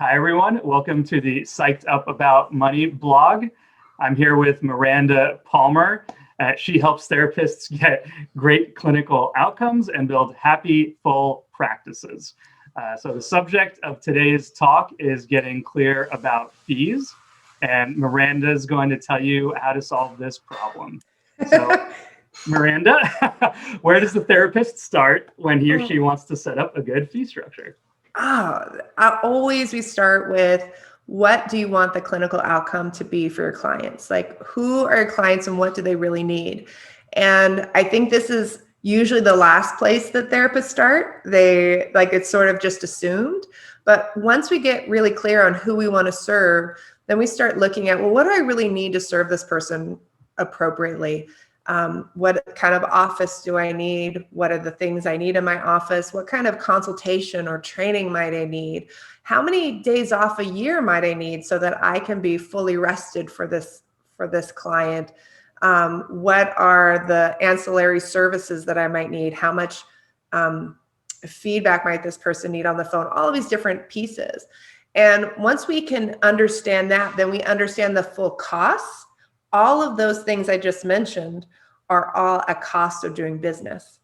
Hi, everyone. Welcome to the Psyched Up About Money blog. I'm here with Miranda Palmer. She helps therapists get great clinical outcomes and build happy, full practices. So the subject of today's talk is getting clear about fees. And Miranda is going to tell you how to solve this problem. So Miranda, where does the therapist start when he or she wants to set up a good fee structure? We start with, what do you want the clinical outcome to be for your clients? Like, who are your clients and what do they really need? And I think this is usually the last place that therapists start. It's sort of just assumed. But once we get really clear on who we want to serve, then we start looking at, well, what do I really need to serve this person appropriately? What kind of office do I need? What are the things I need in my office? What kind of consultation or training might I need? How many days off a year might I need so that I can be fully rested for this client? What are the ancillary services that I might need? How much feedback might this person need on the phone? All of these different pieces. And once we can understand that, then we understand the full costs. All of those things I just mentioned are all a cost of doing business.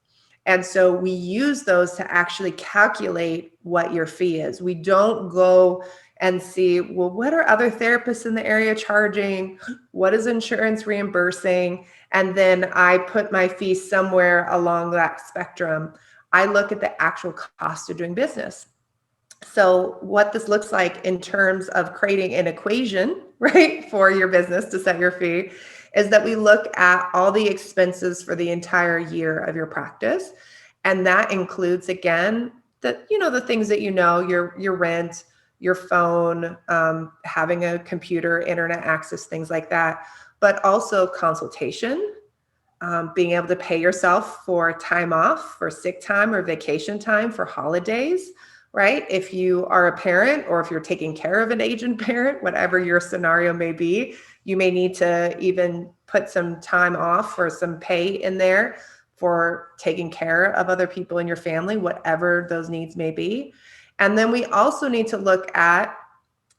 And so we use those to actually calculate what your fee is. We don't go and see, well, what are other therapists in the area charging? What is insurance reimbursing? And then I put my fee somewhere along that spectrum. I look at the actual cost of doing business. So what this looks like in terms of creating an equation, right, for your business to set your fee, is that we look at all the expenses for the entire year of your practice. And that includes, again, the things that your rent, your phone, having a computer, internet access, things like that, but also consultation, being able to pay yourself for time off, for sick time or vacation time, for holidays, right? If you are a parent or if you're taking care of an aging parent, whatever your scenario may be, you may need to even put some time off or some pay in there for taking care of other people in your family, whatever those needs may be. And then we also need to look at,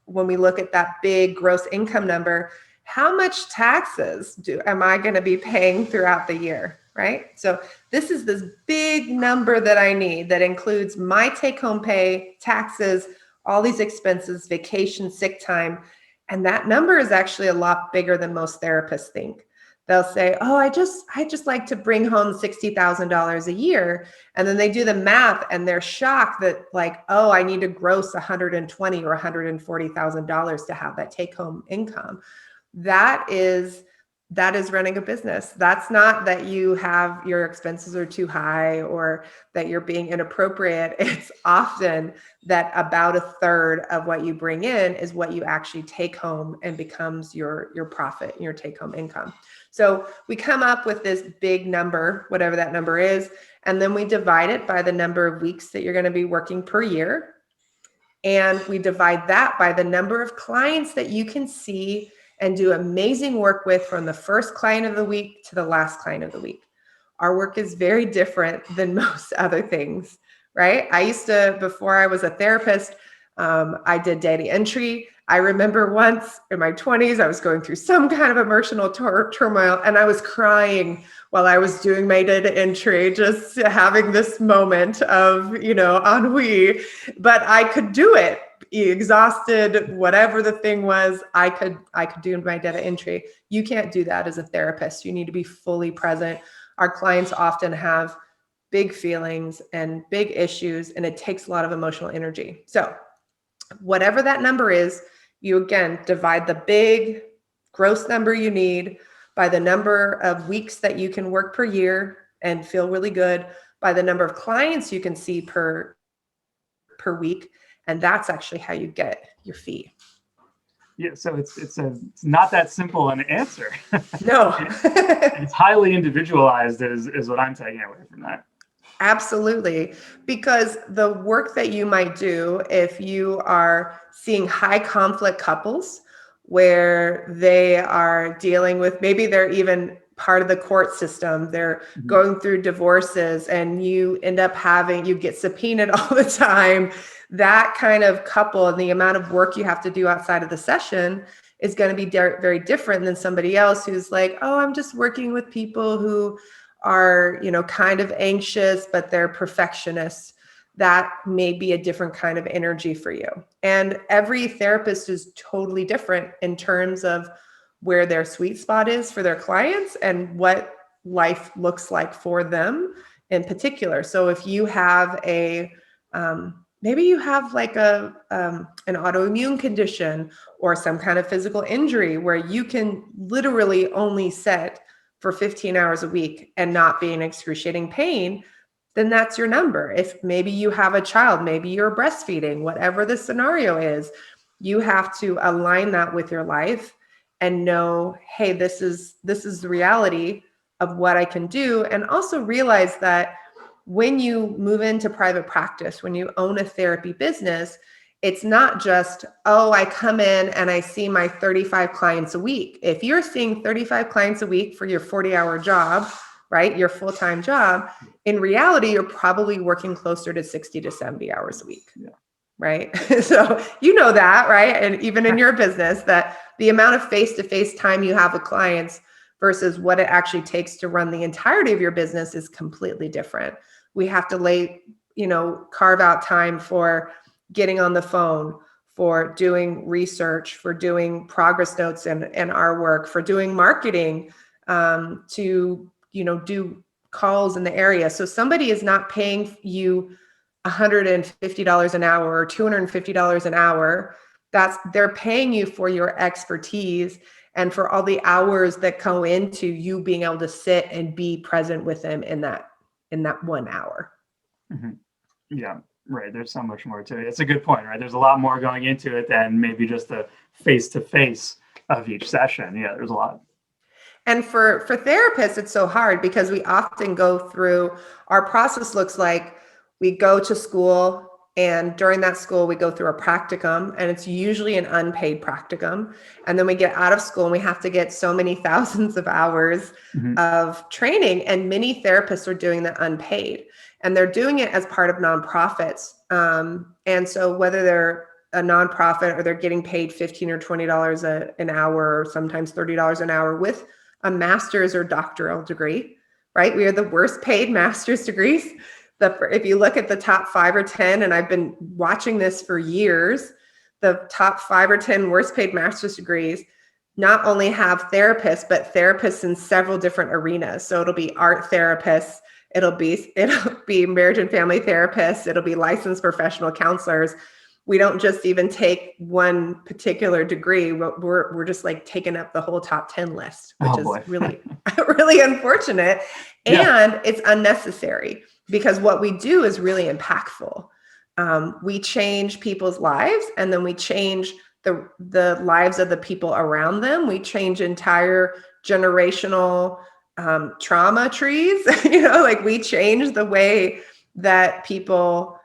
when we look at that big gross income number, how much taxes am I going to be paying throughout the year? Right? So this is this big number that I need that includes my take-home pay, taxes, all these expenses, vacation, sick time. And that number is actually a lot bigger than most therapists think. They'll say, oh, I just like to bring home $60,000 a year. And then they do the math and they're shocked that, like, oh, I need to gross $120,000 or $140,000 to have that take-home income. That is running a business. That's not that your expenses are too high or that you're being inappropriate. It's often that about a third of what you bring in is what you actually take home and becomes your profit, your take home income. So we come up with this big number, whatever that number is, and then we divide it by the number of weeks that you're going to be working per year. And we divide that by the number of clients that you can see and do amazing work with from the first client of the week to the last client of the week. Our work is very different than most other things, right? I used to, before I was a therapist, I did data entry. I remember once in my 20s, I was going through some kind of emotional turmoil and I was crying while I was doing my data entry, just having this moment of, ennui, but I could do it. Exhausted, whatever the thing was, I could do my data entry. You can't do that as a therapist. You need to be fully present. Our clients often have big feelings and big issues, and it takes a lot of emotional energy. So whatever that number is, you again divide the big gross number you need by the number of weeks that you can work per year and feel really good, by the number of clients you can see per week. And that's actually how you get your fee. Yeah, so it's not that simple an answer. No. It's highly individualized is what I'm taking away from that. Absolutely. Because the work that you might do, if you are seeing high conflict couples where they are dealing with, maybe they're even part of the court system. They're going through divorces, and you end up you get subpoenaed all the time. That kind of couple and the amount of work you have to do outside of the session is going to be very different than somebody else who's like, oh, I'm just working with people who are, kind of anxious, but they're perfectionists. That may be a different kind of energy for you. And every therapist is totally different in terms of where their sweet spot is for their clients and what life looks like for them in particular. So if you have maybe you have like an autoimmune condition or some kind of physical injury where you can literally only sit for 15 hours a week and not be in excruciating pain, then that's your number. If maybe you have a child, maybe you're breastfeeding, whatever the scenario is, you have to align that with your life and know, hey, this is the reality of what I can do. And also realize that when you move into private practice, when you own a therapy business, it's not just, oh, I come in and I see my 35 clients a week. If you're seeing 35 clients a week for your 40-hour job, right, your full-time job, in reality, you're probably working closer to 60 to 70 hours a week, right? So you know that, right? And even in your business, that the amount of face-to-face time you have with clients versus what it actually takes to run the entirety of your business is completely different. We have to carve out time for getting on the phone, for doing research, for doing progress notes and our work, for doing marketing, to, do calls in the area. So somebody is not paying you $150 an hour or $250 an hour. They're paying you for your expertise and for all the hours that go into you being able to sit and be present with them in that 1 hour. Mm-hmm. Yeah, right. There's so much more to it. It's a good point, right? There's a lot more going into it than maybe just the face-to-face of each session. Yeah, there's a lot. And for therapists, it's so hard because we often go through, our process looks like we go to school, and during that school, we go through a practicum, and it's usually an unpaid practicum. And then we get out of school and we have to get so many thousands of hours of training. And many therapists are doing that unpaid, and they're doing it as part of nonprofits. And so whether they're a nonprofit or they're getting paid $15 or $20 an hour, or sometimes $30 an hour with a master's or doctoral degree, right? We are the worst paid master's degrees. If you look at the top 5 or 10, and I've been watching this for years, the top 5 or 10 worst paid master's degrees not only have therapists, but therapists in several different arenas. So it'll be art therapists, it'll be marriage and family therapists, it'll be licensed professional counselors. We don't just even take one particular degree. We're just like taking up the whole top 10 list, which is really, really unfortunate. And it's unnecessary because what we do is really impactful. We change people's lives, and then we change the lives of the people around them. We change entire generational trauma trees. We change the way that people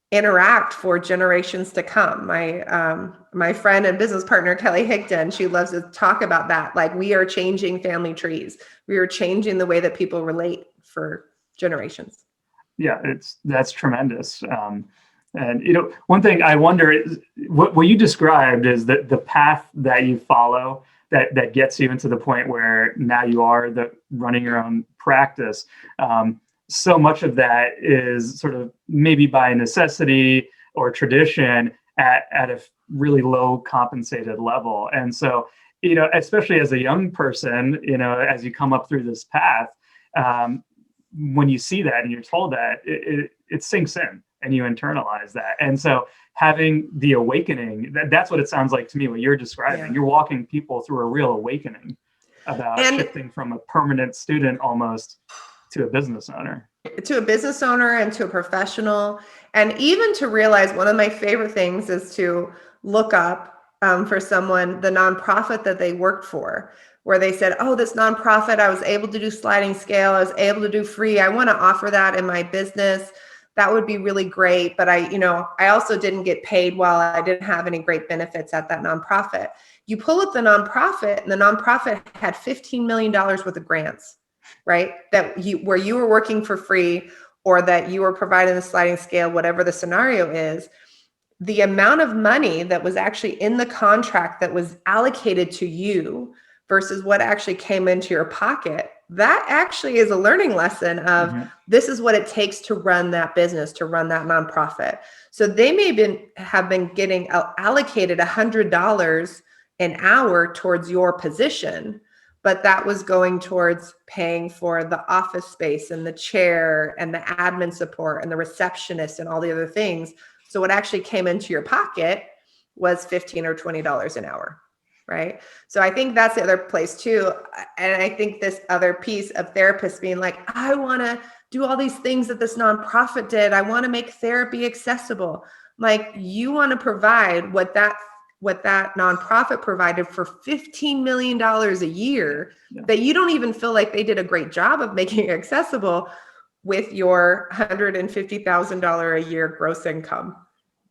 interact for generations to come. My friend and business partner, Kelly Higdon, she loves to talk about that. Like, we are changing family trees. We are changing the way that people relate for generations. Yeah, that's tremendous. And one thing I wonder is what you described is that the path that you follow that gets you into the point where now you are running your own practice. So much of that is sort of maybe by necessity or tradition at a really low compensated level. And so, especially as a young person, as you come up through this path, when you see that and you're told that, it sinks in and you internalize that. And so having the awakening, that's what it sounds like to me, what you're describing. Yeah. You're walking people through a real awakening about shifting from a permanent student almost to a business owner. To a business owner and to a professional. And even to realize, one of my favorite things is to look up for someone, the nonprofit that they worked for, where they said, oh, this nonprofit, I was able to do sliding scale. I was able to do free. I want to offer that in my business. that would be really great. But I also didn't get paid well. I didn't have any great benefits at that nonprofit. You pull up the nonprofit, and the nonprofit had $15 million worth of grants, right? Where you were working for free, or that you were providing the sliding scale, whatever the scenario is. The amount of money that was actually in the contract that was allocated to you versus what actually came into your pocket, that actually is a learning lesson of this is what it takes to run that business, to run that nonprofit. So they may have been getting allocated $100 an hour towards your position, but that was going towards paying for the office space and the chair and the admin support and the receptionist and all the other things. So what actually came into your pocket was $15 or $20 an hour, right? So I think that's the other place too. And I think this other piece of therapists being like, I want to do all these things that this nonprofit did. I want to make therapy accessible. Like, you want to provide what that nonprofit provided for $15 million a year, that you don't even feel like they did a great job of making it accessible with your $150,000 a year gross income.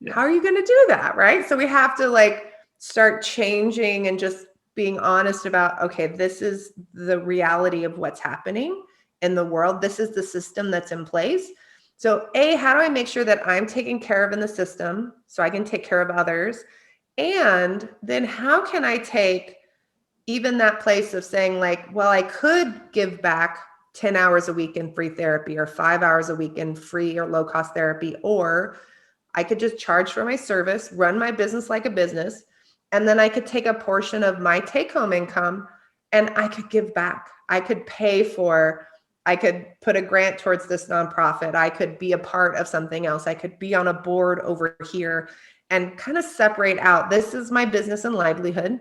How are you going to do that? Right. So we have to start changing and just being honest about, okay, this is the reality of what's happening in the world. This is the system that's in place. So how do I make sure that I'm taken care of in the system so I can take care of others? And then how can I take even that place of saying well, I could give back 10 hours a week in free therapy, or 5 hours a week in free or low cost therapy, or I could just charge for my service, run my business like a business, and then I could take a portion of my take home income and I could give back. I could I could put a grant towards this nonprofit. I could be a part of something else. I could be on a board over here and kind of separate out, this is my business and livelihood,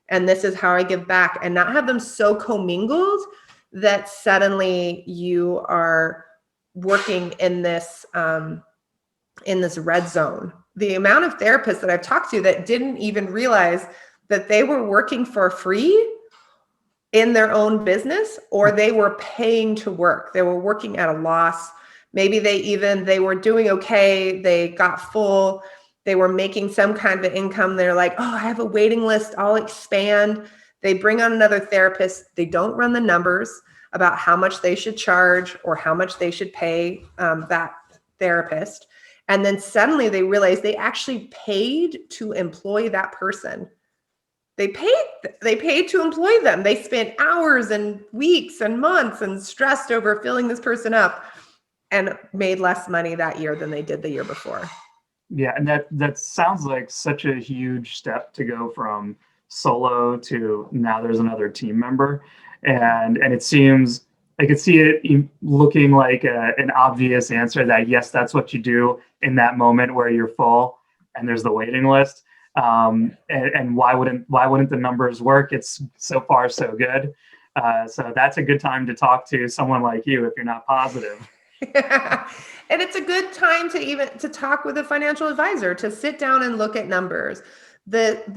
and this is how I give back, and not have them so commingled that suddenly you are working in this red zone. The amount of therapists that I've talked to that didn't even realize that they were working for free in their own business, or they were paying to work. They were working at a loss. Maybe they were doing okay. They got full. They were making some kind of income. They're like, oh, I have a waiting list. I'll expand. They bring on another therapist. They don't run the numbers about how much they should charge or how much they should pay that therapist. And then suddenly they realize they actually paid to employ that person. They paid to employ them. They spent hours and weeks and months and stressed over filling this person up, and made less money that year than they did the year before. Yeah, and that sounds like such a huge step to go from solo to now there's another team member. And it seems, I could see it looking like an obvious answer that yes, that's what you do in that moment where you're full and there's the waiting list. And why wouldn't the numbers work? It's so far so good. So that's a good time to talk to someone like you if you're not positive. And it's a good time to talk with a financial advisor, to sit down and look at numbers. This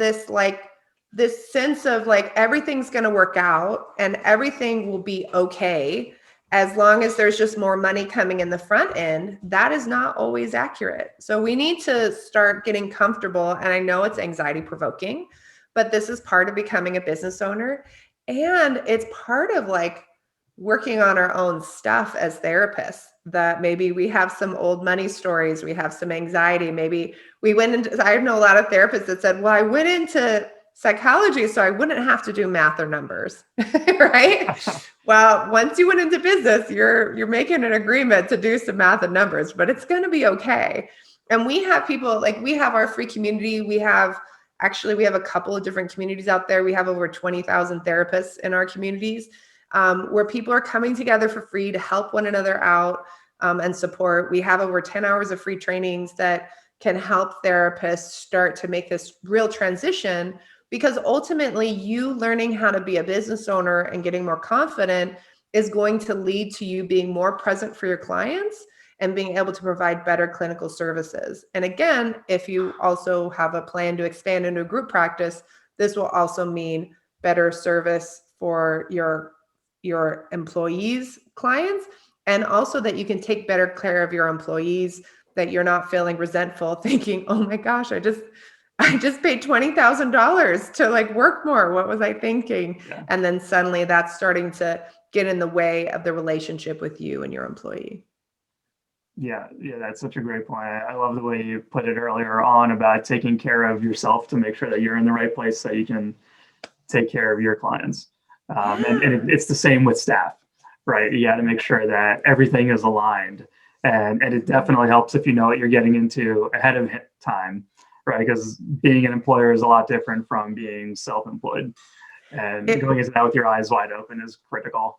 sense of everything's going to work out and everything will be okay as long as there's just more money coming in the front end. That is not always accurate. So we need to start getting comfortable. And I know it's anxiety provoking, but this is part of becoming a business owner. And it's part of working on our own stuff as therapists, that maybe we have some old money stories, we have some anxiety. Maybe I know a lot of therapists that said, well, I went into psychology so I wouldn't have to do math or numbers, right? Well, once you went into business, you're making an agreement to do some math and numbers, but it's going to be okay. And we have people, we have our free community. We have a couple of different communities out there. We have over 20,000 therapists in our communities, where people are coming together for free to help one another out and support. We have over 10 hours of free trainings that can help therapists start to make this real transition, because ultimately you learning how to be a business owner and getting more confident is going to lead to you being more present for your clients and being able to provide better clinical services. And again, if you also have a plan to expand into a group practice, this will also mean better service for your employees, clients, And also that you can take better care of your employees, that you're not feeling resentful thinking, oh my gosh, I just paid $20,000 to like work more. What was I thinking? Yeah. And then suddenly that's starting to get in the way of the relationship with you and your employee. Yeah, that's such a great point. I love the way you put it earlier on about taking care of yourself to make sure that you're in the right place so you can take care of your clients. And it's the same with staff, right? You got to make sure that everything is aligned. And it definitely helps if you know what you're getting into ahead of time, right? Because being an employer is a lot different from being self-employed. And going into that with your eyes wide open is critical.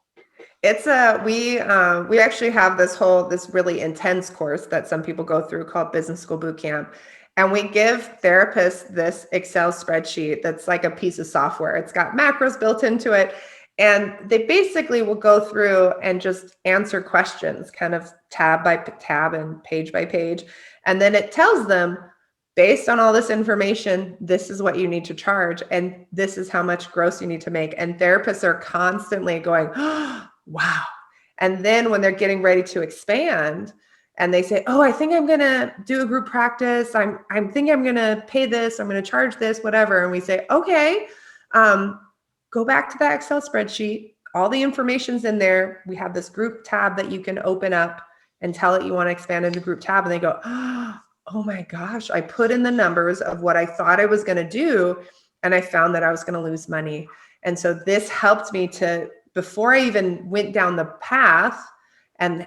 It's we actually have this really intense course that some people go through called Business School Bootcamp. And we give therapists this Excel spreadsheet that's like a piece of software. It's got macros built into it. And they basically will go through and just answer questions, kind of tab by tab and page by page. And then it tells them, based on all this information, this is what you need to charge. And this is how much gross you need to make. And therapists are constantly going, oh, wow. And then when they're getting ready to expand and they say, oh, I think I'm going to do a group practice. I'm thinking I'm going to pay this. I'm going to charge this, whatever. And we say, okay, go back to that Excel spreadsheet. All the information's in there. We have this group tab that you can open up and tell it you want to expand into group tab. And they go, oh my gosh, I put in the numbers of what I thought I was going to do. And I found that I was going to lose money. And so this helped me to, before I even went down the path and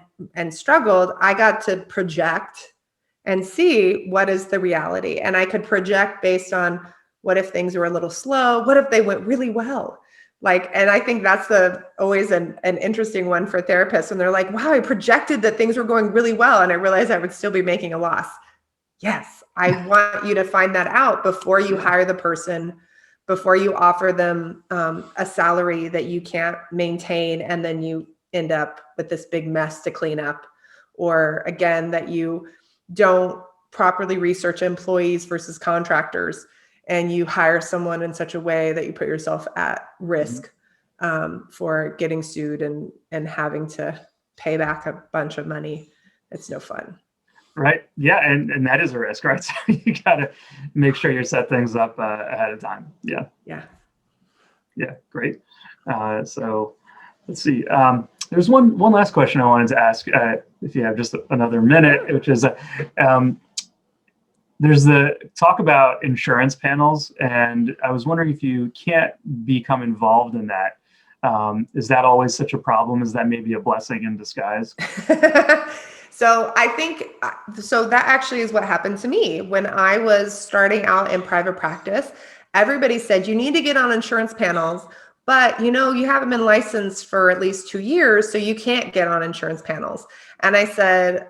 struggled, I got to project and see what is the reality. And I could project based on what if things were a little slow? What if they went really well? And I think that's always an interesting one for therapists when they're like, wow, I projected that things were going really well. And I realized I would still be making a loss. Yes, I want you to find that out before you hire the person, before you offer them a salary that you can't maintain, and then you end up with this big mess to clean up. Or again, that you don't properly research employees versus contractors, and you hire someone in such a way that you put yourself at risk for getting sued and having to pay back a bunch of money. It's no fun. Right. Yeah. And that is a risk, right? So you got to make sure you set things up ahead of time. Yeah. Yeah. Yeah. Great. So let's see. There's one last question I wanted to ask, if you have just another minute, which is, there's the talk about insurance panels, and I was wondering if you can't become involved in that. Is that always such a problem? Is that maybe a blessing in disguise? So I think, that actually is what happened to me. When I was starting out in private practice, everybody said, you need to get on insurance panels, but you haven't been licensed for at least 2 years, so you can't get on insurance panels. And I said,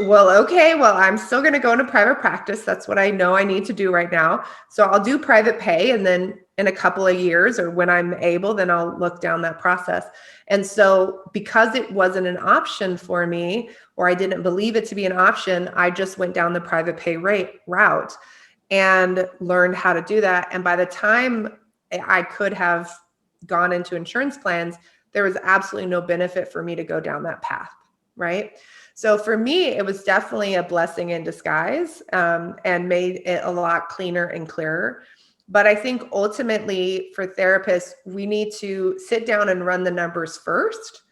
well, okay, I'm still going to go into private practice. That's what I know I need to do right now. So I'll do private pay. And then in a couple of years, or when I'm able, then I'll look down that process. And so because it wasn't an option for me, or I didn't believe it to be an option, I just went down the private pay route and learned how to do that. And by the time I could have gone into insurance plans, there was absolutely no benefit for me to go down that path, right? So for me, it was definitely a blessing in disguise, and made it a lot cleaner and clearer. But I think ultimately for therapists, we need to sit down and run the numbers first,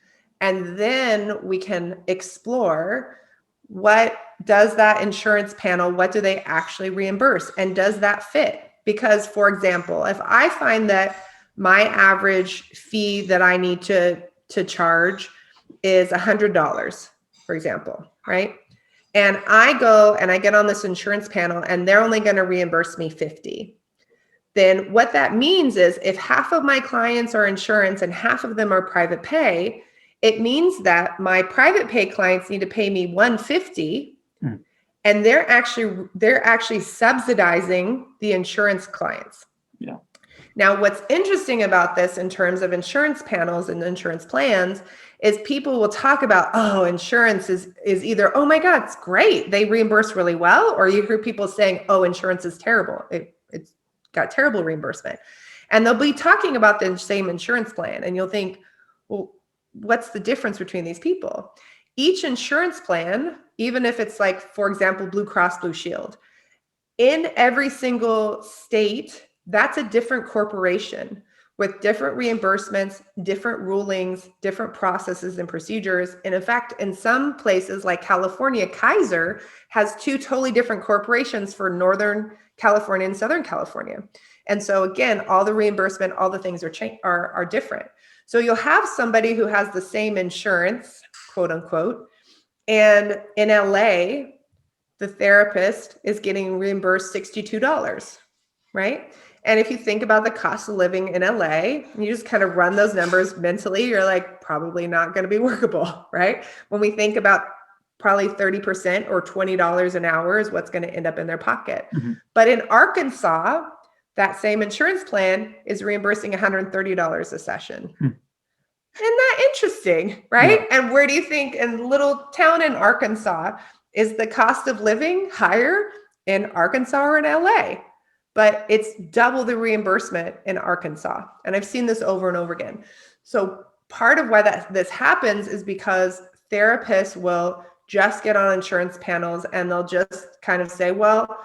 and then we can explore, what does that insurance panel, what do they actually reimburse? And does that fit? Because, for example, if I find that my average fee that I need to charge is $100, for example, right? And I go and I get on this insurance panel and they're only going to reimburse me $50. Then what that means is if half of my clients are insurance and half of them are private pay, it means that my private pay clients need to pay me $150, and they're actually subsidizing the insurance clients. Yeah. Now, what's interesting about this in terms of insurance panels and insurance plans is people will talk about, oh, insurance is either, oh my God, it's great, they reimburse really well, or you hear people saying, oh, insurance is terrible, it's got terrible reimbursement. And they'll be talking about the same insurance plan. And you'll think, well, what's the difference between these people? Each insurance plan, even if it's like, for example, Blue Cross Blue Shield, in every single state, that's a different corporation with different reimbursements, different rulings, different processes and procedures. And in fact, in some places like California, Kaiser has two totally different corporations for Northern California and Southern California. And so again, all the reimbursement, all the things are different. So you'll have somebody who has the same insurance, quote unquote, and in LA, the therapist is getting reimbursed $62, right? And if you think about the cost of living in LA, and you just kind of run those numbers mentally, you're like, probably not going to be workable, right? When we think about probably 30% or $20 an hour is what's going to end up in their pocket. Mm-hmm. But in Arkansas, that same insurance plan is reimbursing $130 a session. Isn't that interesting, right? Yeah. And where do you think in a little town in Arkansas, is the cost of living higher in Arkansas or in LA? But it's double the reimbursement in Arkansas. And I've seen this over and over again. So part of why this happens is because therapists will just get on insurance panels and they'll just kind of say, well,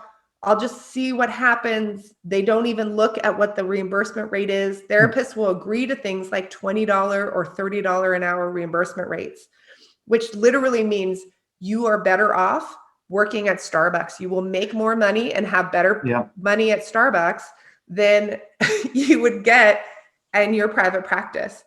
I'll just see what happens. They don't even look at what the reimbursement rate is. Therapists will agree to things like $20 or $30 an hour reimbursement rates, which literally means you are better off working at Starbucks. You will make more money and have better money at Starbucks than you would get in your private practice.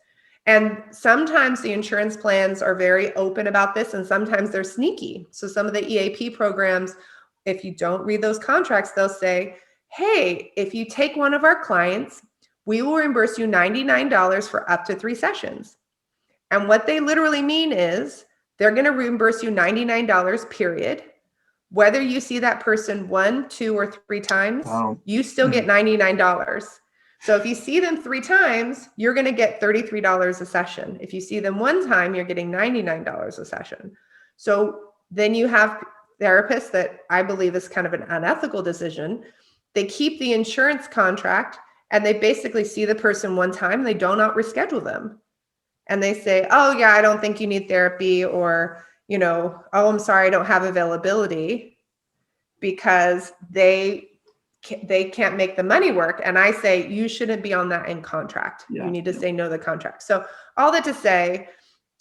And sometimes the insurance plans are very open about this, and sometimes they're sneaky. So some of the EAP programs, if you don't read those contracts, they'll say, hey, if you take one of our clients, we will reimburse you $99 for up to 3 sessions. And what they literally mean is they're going to reimburse you $99, period. Whether you see that person 1, 2, or 3 times, you still get $99. So if you see them 3 times, you're going to get $33 a session. If you see them 1 time, you're getting $99 a session. So then you have therapists that I believe is kind of an unethical decision. They keep the insurance contract and they basically see the person 1 time. They do not reschedule them. And they say, oh yeah, I don't think you need therapy, or, oh, I'm sorry, I don't have availability, because they can't make the money work. And I say, you shouldn't be on that in contract. You need to say no to the contract. So all that to say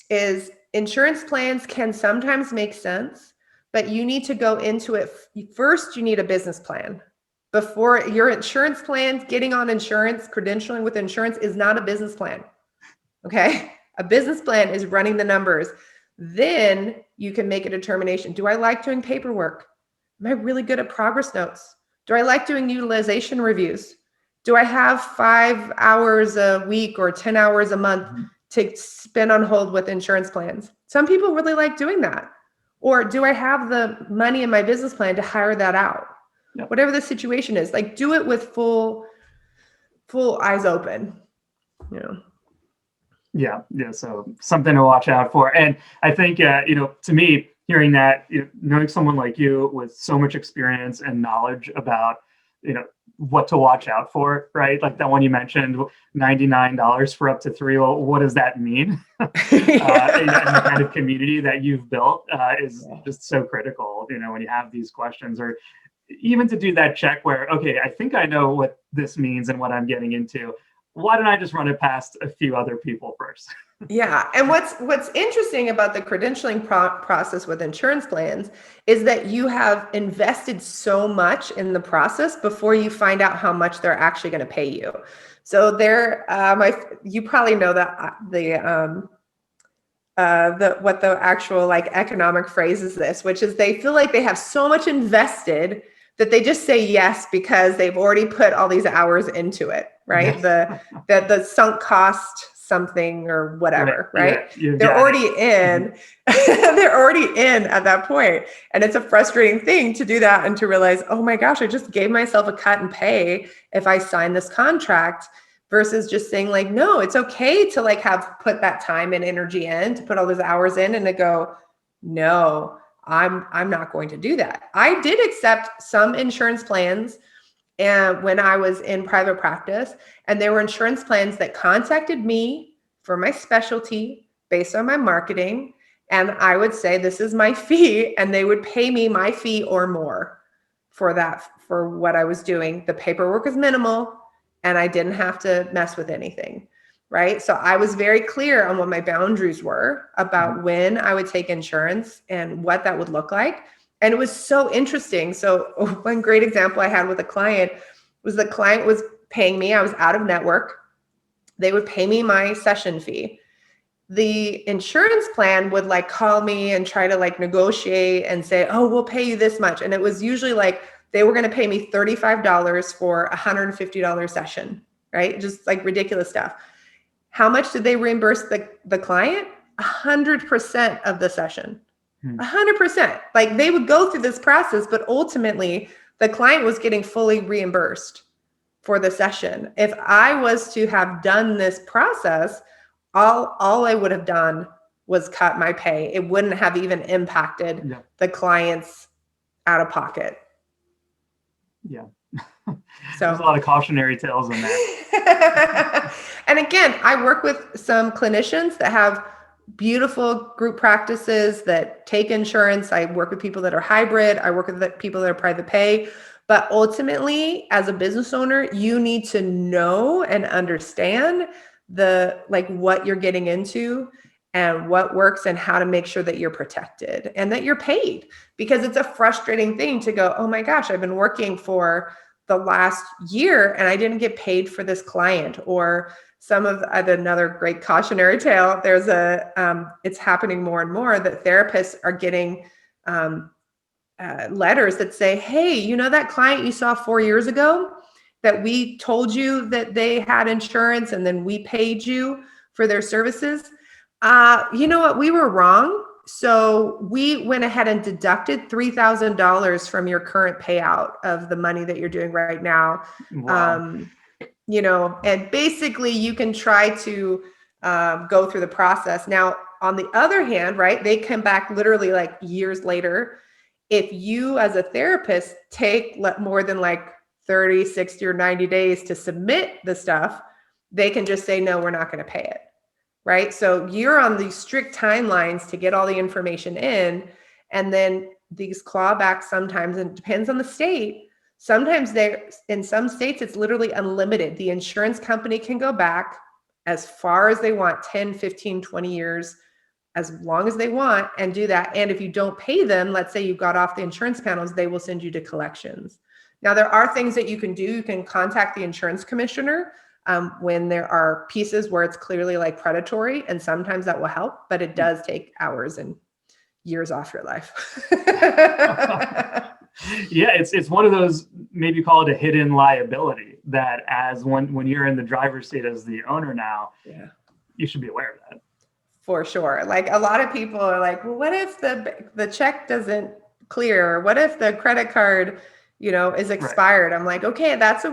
is insurance plans can sometimes make sense, but you need to go into it. First, you need a business plan. Before your insurance plans, getting on insurance, credentialing with insurance is not a business plan. Okay. A business plan is running the numbers. Then you can make a determination. Do I like doing paperwork? Am I really good at progress notes? Do I like doing utilization reviews? Do I have 5 hours a week or 10 hours a month to spend on hold with insurance plans? Some people really like doing that. Or do I have the money in my business plan to hire that out? Yep. Whatever the situation is, like, do it with full eyes open, Yeah. So something to watch out for. And I think, to me, hearing that, knowing someone like you with so much experience and knowledge about, what to watch out for, right? Like that one you mentioned, $99 for up to 3. Well, what does that mean? And the kind of community that you've built is just so critical, when you have these questions, or even to do that check where, okay, I think I know what this means and what I'm getting into. Why don't I just run it past a few other people first? Yeah. And what's interesting about the credentialing process with insurance plans is that you have invested so much in the process before you find out how much they're actually going to pay you. So you probably know that what the actual economic phrase is this, which is they feel like they have so much invested that they just say yes because they've already put all these hours into it, right? The sunk cost something or whatever, right? Yeah, they're already in. They're already in at that point. And it's a frustrating thing to do that and to realize, oh my gosh, I just gave myself a cut in pay if I sign this contract, versus just saying no, it's okay to have put that time and energy in, to put all those hours in, and to go, no, I'm not going to do that. I did accept some insurance plans and when I was in private practice, and there were insurance plans that contacted me for my specialty based on my marketing. And I would say, this is my fee. And they would pay me my fee or more for that, for what I was doing. The paperwork was minimal and I didn't have to mess with anything. Right. So I was very clear on what my boundaries were about when I would take insurance and what that would look like. And it was so interesting. So one great example I had with a client was the client was paying me, I was out of network. They would pay me my session fee. The insurance plan would like call me and try to like negotiate and say, oh, we'll pay you this much. And it was usually like they were going to pay me $35 for a $150 session, right? Just like ridiculous stuff. How much did they reimburse the client? 100% of the session. 100%. Like they would go through this process, but ultimately the client was getting fully reimbursed for the session. If I was to have done this process, all I would have done was cut my pay. It wouldn't have even impacted the client's out of pocket. Yeah. So there's a lot of cautionary tales in that. And again, I work with some clinicians that have beautiful group practices that take insurance. I work with people that are hybrid. I work with people that are private pay. But ultimately, as a business owner, you need to know and understand what you're getting into and what works and how to make sure that you're protected and that you're paid, because it's a frustrating thing to go, oh my gosh, I've been working for the last year and I didn't get paid for this client. Or another great cautionary tale. There's it's happening more and more that therapists are getting letters that say, hey, you know, that client you saw 4 years ago that we told you that they had insurance and then we paid you for their services. You know what? We were wrong. So we went ahead and deducted $3,000 from your current payout of the money that you're doing right now. Wow. You know, and basically you can try to go through the process. Now, on the other hand, right, they come back literally like years later. If you as a therapist take more than like 30, 60, or 90 days to submit the stuff, they can just say, no, we're not going to pay it. Right. So you're on these strict timelines to get all the information in. And then these clawbacks sometimes, and it depends on the state. Sometimes in some states, it's literally unlimited. The insurance company can go back as far as they want, 10, 15, 20 years, as long as they want, and do that. And if you don't pay them, let's say you got off the insurance panels, they will send you to collections. Now, there are things that you can do. You can contact the insurance commissioner when there are pieces where it's clearly like predatory, and sometimes that will help, but it does take hours and years off your life. Yeah, it's one of those, maybe call it a hidden liability, that as when you're in the driver's seat as the owner now, you should be aware of that. For sure. Like a lot of people are like, well, what if the check doesn't clear? What if the credit card, you know, is expired? Right. I'm like, okay, those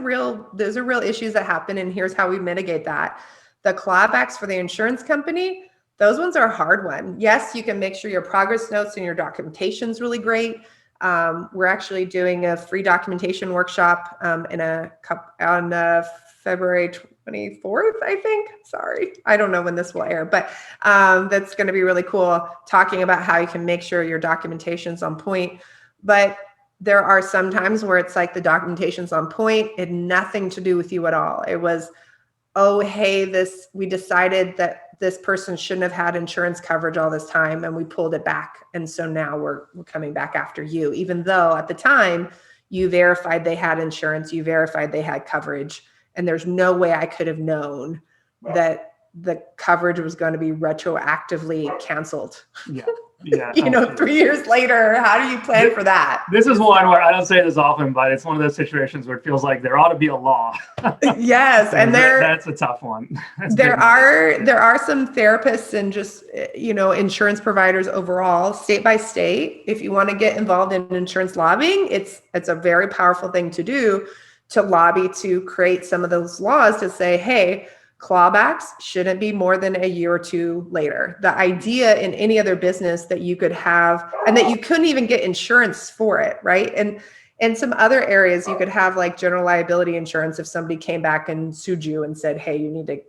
are real issues that happen. And here's how we mitigate that. The clawbacks for the insurance company, those ones are a hard one. Yes, you can make sure your progress notes and your documentation is really great. We're actually doing a free documentation workshop on February 24th, I think. Sorry, I don't know when this will air, but that's going to be really cool, talking about how you can make sure your documentation's on point. But there are some times where it's like the documentation's on point. It had nothing to do with you at all. It was, oh, hey, we decided that this person shouldn't have had insurance coverage all this time, and we pulled it back. And so now we're coming back after you, even though at the time you verified they had insurance, you verified they had coverage. And there's no way I could have known that the coverage was going to be retroactively canceled. Yeah. 3 years later, how do you plan for that? This is one where I don't say this often, but it's one of those situations where it feels like there ought to be a law. Yes. And that's a tough one. There are some therapists and just, insurance providers overall, state by state. If you want to get involved in insurance lobbying, it's a very powerful thing to do, to lobby to create some of those laws to say, hey, clawbacks shouldn't be more than a year or two later. The idea in any other business that you could have, and that you couldn't even get insurance for it, right? And in some other areas, you could have like general liability insurance if somebody came back and sued you and said, hey, you need to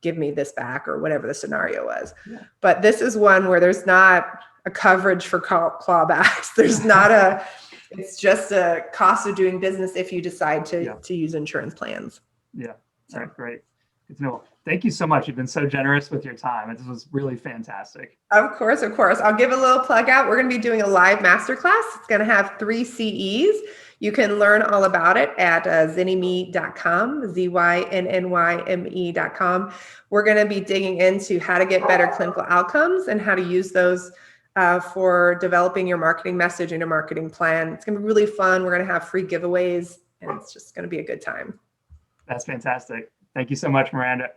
give me this back, or whatever the scenario was. Yeah. But this is one where there's not a coverage for clawbacks. There's not it's just a cost of doing business if you decide to use insurance plans. Yeah. All right, great. Good to know. Thank you so much. You've been so generous with your time. This was really fantastic. Of course, of course. I'll give a little plug out. We're going to be doing a live masterclass. It's going to have 3 CEs. You can learn all about it at zynnyme.com, ZYNNYME.com. We're going to be digging into how to get better clinical outcomes and how to use those for developing your marketing message and your marketing plan. It's going to be really fun. We're going to have free giveaways, and it's just going to be a good time. That's fantastic. Thank you so much, Miranda.